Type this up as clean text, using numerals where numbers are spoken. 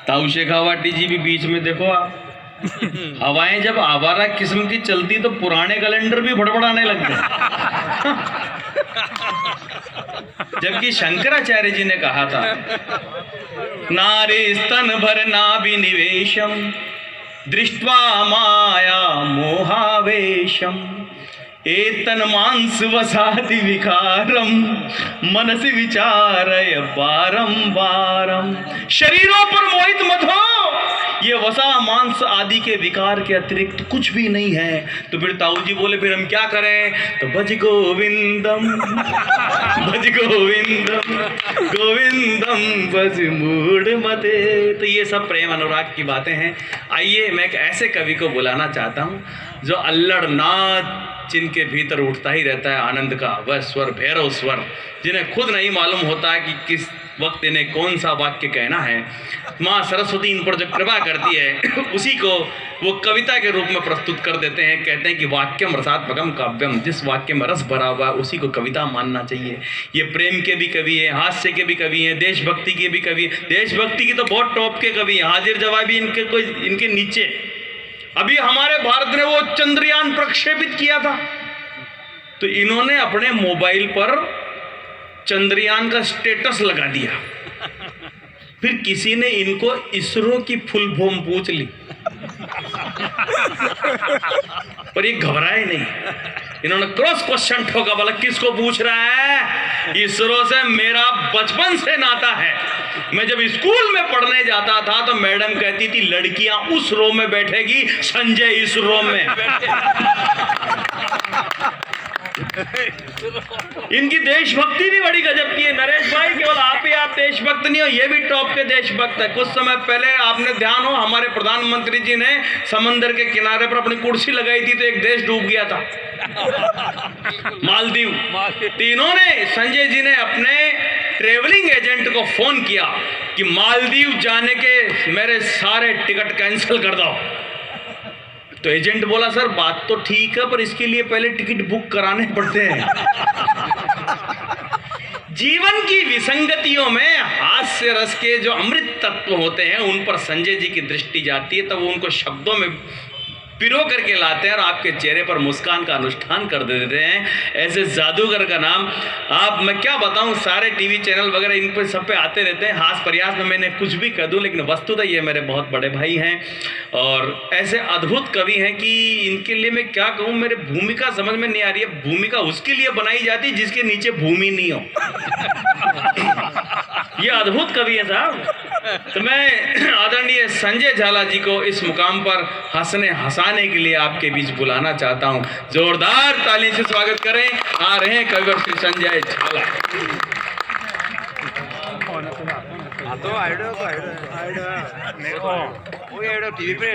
ताऊ शेखावाटी जी भी बीच में देखो आप, हवाएं जब आवारा किस्म की चलती तो पुराने कैलेंडर भी फड़फड़ाने लगते। जबकि शंकराचार्य जी ने कहा था, नारे स्तन भर नाभिनिवेशम दृष्ट्वा माया मोहावेशम एतन मांस वसाति विकारम मनसि विचारय बारंबारम। शरीरों पर मोहित मत हो, ये वसा मांस आदि के विकार के अतिरिक्त कुछ भी नहीं है। तो फिर ताऊ जी बोले फिर हम क्या करें? तो भज गोविंदम भज गोविंदम गोविंदम भज मूढ़ मते। तो ये सब प्रेम अनुराग की बातें हैं। आइए मैं एक ऐसे कवि को बुलाना चाहता हूँ जो अल्लड़ नाद जिनके भीतर उठता ही रहता है आनंद का, वह स्वर भैरव स्वर, जिन्हें खुद नहीं मालूम होता है कि किस वक्त इन्हें कौन सा वाक्य कहना है। माँ सरस्वती इन पर जो कृपा करती है उसी को वो कविता के रूप में प्रस्तुत कर देते हैं। कहते हैं कि वाक्यम रसात्मकम काव्यम, जिस वाक्य में रस भरा हुआ है उसी को कविता मानना चाहिए। ये प्रेम के भी कवि हैं, हास्य के भी कवि हैं, देशभक्ति के भी कवि हैं। देशभक्ति की तो बहुत टॉप के कवि हैं, हाजिर जवाबी इनके नीचे। अभी हमारे भारत ने वो चंद्रयान प्रक्षेपित किया था, तो इन्होंने अपने मोबाइल पर चंद्रयान का स्टेटस लगा दिया। फिर किसी ने इनको इसरो की फुल फॉर्म पूछ ली, पर ये घबराए नहीं। इन्होंने क्रॉस क्वेश्चन ठोका, बोला किसको पूछ रहा है? इसरो से मेरा बचपन से नाता है। मैं जब स्कूल में पढ़ने जाता था तो मैडम कहती थी लड़कियां उस रो में बैठेगी, संजय इस रो में। इनकी देशभक्ति भी बड़ी गजब की है नरेश भाई। केवल आप ही आप देशभक्त नहीं हो, ये भी टॉप के देशभक्त है। कुछ समय पहले आपने ध्यान हो, हमारे प्रधानमंत्री जी ने समंदर के किनारे पर अपनी कुर्सी लगाई थी तो एक देश डूब गया था, मालदीव। तीनों ने, संजय जी ने अपने ट्रेवलिंग एजेंट को फोन किया कि मालदीव जाने के मेरे सारे टिकट कैंसिल कर दो। तो एजेंट बोला सर बात तो ठीक है पर इसके लिए पहले टिकट बुक कराने पड़ते हैं। जीवन की विसंगतियों में हास्य रस के जो अमृत तत्व होते हैं उन पर संजय जी की दृष्टि जाती है, तब वो उनको शब्दों में पिरो करके लाते हैं और आपके चेहरे पर मुस्कान का अनुष्ठान कर देते हैं। ऐसे जादूगर का नाम आप, मैं क्या बताऊं, सारे टीवी चैनल वगैरह इन पर सब पे आते रहते हैं। हास प्रयास में मैंने कुछ भी कह दूं, लेकिन वस्तुतः ये मेरे बहुत बड़े भाई हैं और ऐसे अद्भुत कवि हैं कि इनके लिए मैं क्या कहूं, मेरे भूमिका समझ में नहीं आ रही है। भूमिका उसके लिए बनाई जाती जिसके नीचे भूमि नहीं हो। ये अद्भुत कवि है साहब। तो मैं आदरणीय संजय झाला जी को इस मुकाम पर हंसाने के लिए आपके बीच बुलाना चाहता हूं। जोरदार ताली से स्वागत करें। आ रहे हैं कविवर श्री संजय झाला। टीवी पे